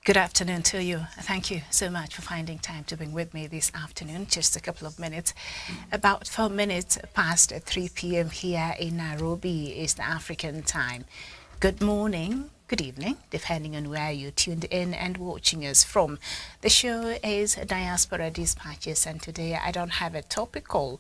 Good afternoon to you. Thank you so much for finding time to be with me this afternoon. Just a couple of minutes. About 4 minutes past 3 p.m. here in Nairobi is the African time. Good morning, good evening, depending on where you tuned in and watching us from. The show is Diaspora Dispatches, and today I don't have a topical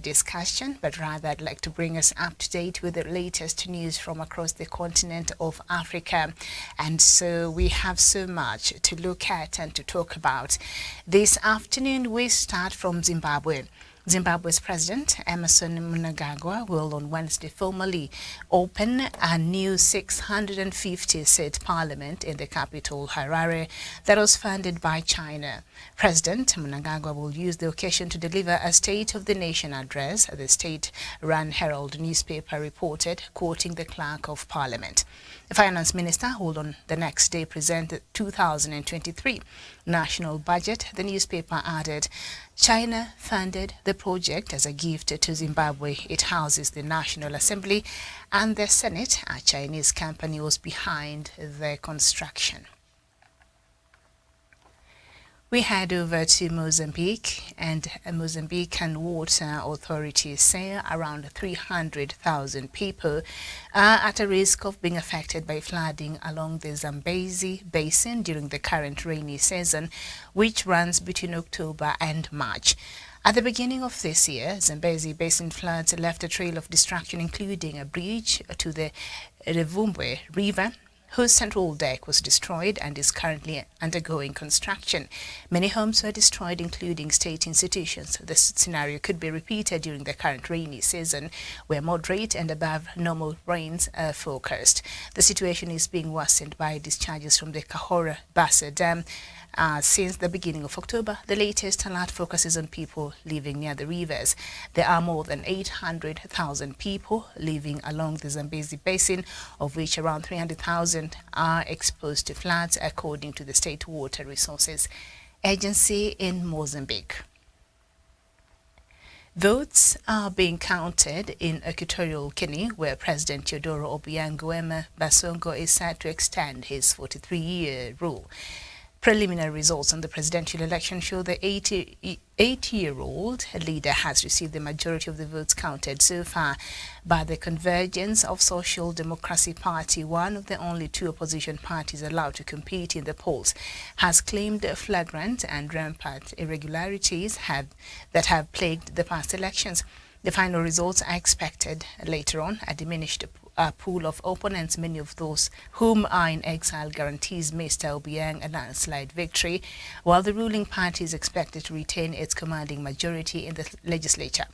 discussion, but rather I'd like to bring us up to date with the latest news from across the continent of Africa. And so we have so much to look at and to talk about. This afternoon, we start from Zimbabwe. Zimbabwe's President Emmerson Mnangagwa will on Wednesday formally open a new 650-seat parliament in the capital, Harare, that was funded by China. President Mnangagwa will use the occasion to deliver a State of the Nation address, the state-run Herald newspaper reported, quoting the Clerk of Parliament. The Finance Minister will on the next day present the 2023 national budget. The newspaper added, China funded the project as a gift to Zimbabwe. It houses the National Assembly and the Senate. A Chinese company was behind the construction. We head over to Mozambique, and Mozambican water authorities say around 300,000 people are at a risk of being affected by flooding along the Zambezi Basin during the current rainy season, which runs between October and March. At the beginning of this year, Zambezi Basin floods left a trail of destruction, including a bridge to the Divore River, whose central deck was destroyed and is currently undergoing construction. Many homes were destroyed, including state institutions. This scenario could be repeated during the current rainy season, where moderate and above normal rains are forecast. The situation is being worsened by discharges from the Kahora Bassa Dam. Since the beginning of October, the latest alert focuses on people living near the rivers. There are more than 800,000 people living along the Zambezi Basin, of which around 300,000 are exposed to floods, according to the State Water Resources Agency in Mozambique. Votes are being counted in Equatorial Guinea, where President Teodoro Obiang Nguema Basongo is set to extend his 43-year rule. Preliminary results on the presidential election show the 80-year-old leader has received the majority of the votes counted so far. But the Convergence of Social Democracy Party, one of the only two opposition parties allowed to compete in the polls, has claimed flagrant and rampant irregularities that have plagued the past elections. The final results are expected later on. A diminished pool of opponents, many of those whom are in exile, guarantees Mr. Obiang a landslide victory, while the ruling party is expected to retain its commanding majority in the legislature.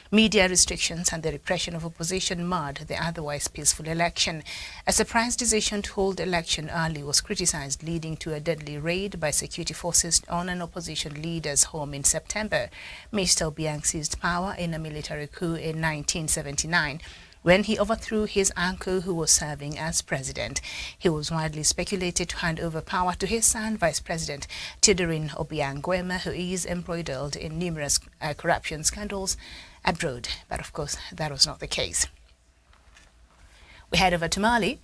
Media restrictions and the repression of opposition marred the otherwise peaceful election. A surprise decision to hold the election early was criticized, leading to a deadly raid by security forces on an opposition leader's home in September. Mr. Obiang seized power in a military coup in 1979. When he overthrew his uncle, who was serving as president. He was widely speculated to hand over power to his son, Vice President Teodoro Obiang Nguema, who is embroiled in numerous corruption scandals abroad. But of course, that was not the case. We head over to Mali.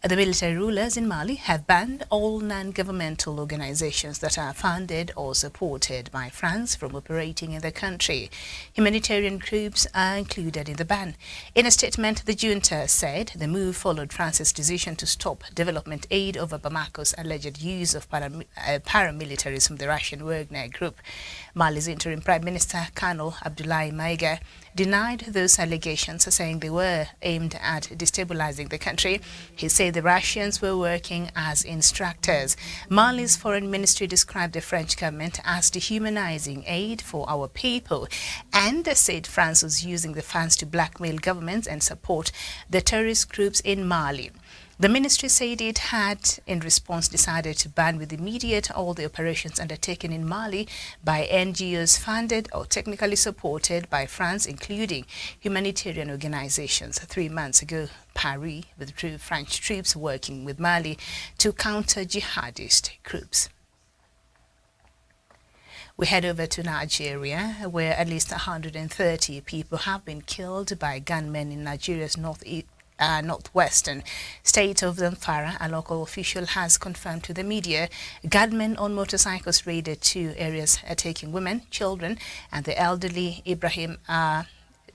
The military rulers in Mali have banned all non-governmental organizations that are funded or supported by France from operating in the country. Humanitarian groups are included in the ban. In a statement, the junta said the move followed France's decision to stop development aid over Bamako's alleged use of paramilitaries from the Russian Wagner Group. Mali's interim Prime Minister, Colonel Abdoulaye Maïga, denied those allegations, saying they were aimed at destabilizing the country. He said the Russians were working as instructors. Mali's foreign ministry described the French government as dehumanizing aid for our people and said France was using the funds to blackmail governments and support the terrorist groups in Mali. The ministry said it had, in response, decided to ban with immediate all the operations undertaken in Mali by NGOs funded or technically supported by France, including humanitarian organizations. 3 months ago, Paris withdrew French troops working with Mali to counter jihadist groups. We head over to Nigeria, where at least 130 people have been killed by gunmen in Nigeria's northwestern state of Zamfara. A local official has confirmed to the media gunmen on motorcycles raided 2 areas, taking women, children, and the elderly. Ibrahim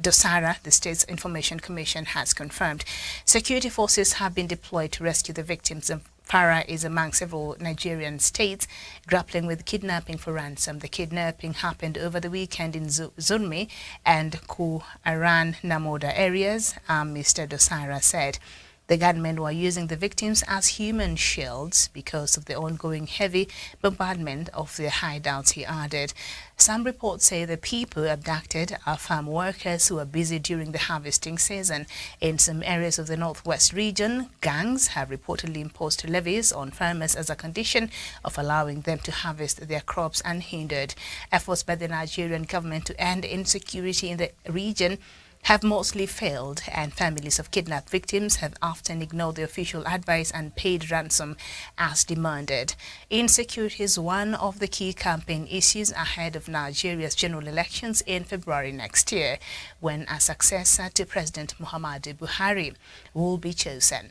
Dosara, the State's Information Commission, has confirmed. Security forces have been deployed to rescue the victims. Zamfara is among several Nigerian states grappling with kidnapping for ransom. The kidnapping happened over the weekend in Zurmi and Kuaran Namoda areas, Mr. Dosara said. The gunmen were using the victims as human shields because of the ongoing heavy bombardment of their hideouts, he added. Some reports say the people abducted are farm workers who are busy during the harvesting season. In some areas of the northwest region, gangs have reportedly imposed levies on farmers as a condition of allowing them to harvest their crops unhindered. Efforts by the Nigerian government to end insecurity in the region have mostly failed, and families of kidnapped victims have often ignored the official advice and paid ransom as demanded. Insecurity is one of the key campaign issues ahead of Nigeria's general elections in February next year, when a successor to President Muhammadu Buhari will be chosen.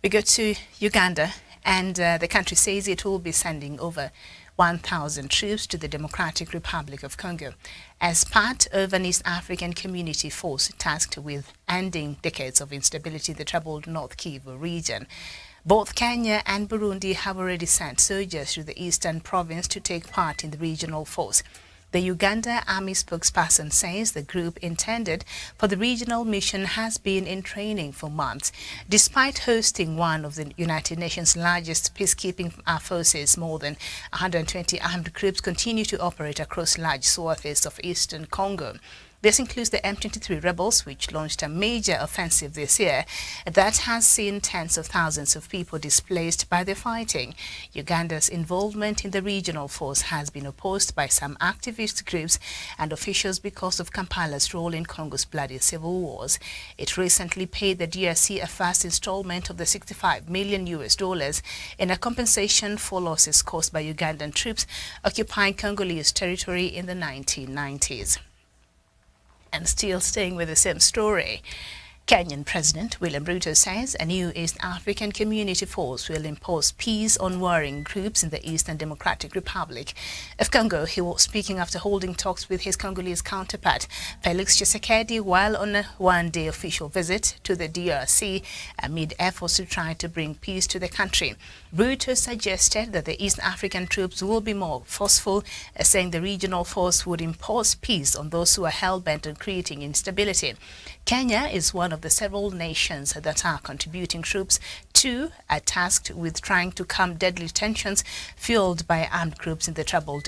We go to Uganda, and the country says it will be sending over 1,000 troops to the Democratic Republic of Congo as part of an East African community force tasked with ending decades of instability in the troubled North Kivu region. Both Kenya and Burundi have already sent soldiers to the eastern province to take part in the regional force. The Uganda Army spokesperson says the group intended for the regional mission has been in training for months. Despite hosting one of the United Nations' largest peacekeeping forces, more than 120 armed groups continue to operate across large swaths of eastern Congo. This includes the M23 rebels, which launched a major offensive this year that has seen tens of thousands of people displaced by the fighting. Uganda's involvement in the regional force has been opposed by some activist groups and officials because of Kampala's role in Congo's bloody civil wars. It recently paid the DRC a first installment of the $65 million in a compensation for losses caused by Ugandan troops occupying Congolese territory in the 1990s. And still staying with the same story, Kenyan President William Ruto says a new East African community force will impose peace on warring groups in the Eastern Democratic Republic of Congo. He was speaking after holding talks with his Congolese counterpart, Felix Tshisekedi, while on a one-day official visit to the DRC amid efforts to try to bring peace to the country. Ruto suggested that the East African troops will be more forceful, saying the regional force would impose peace on those who are hell-bent on creating instability. Kenya is one of the several nations that are contributing troops to are tasked with trying to calm deadly tensions fueled by armed groups in the troubled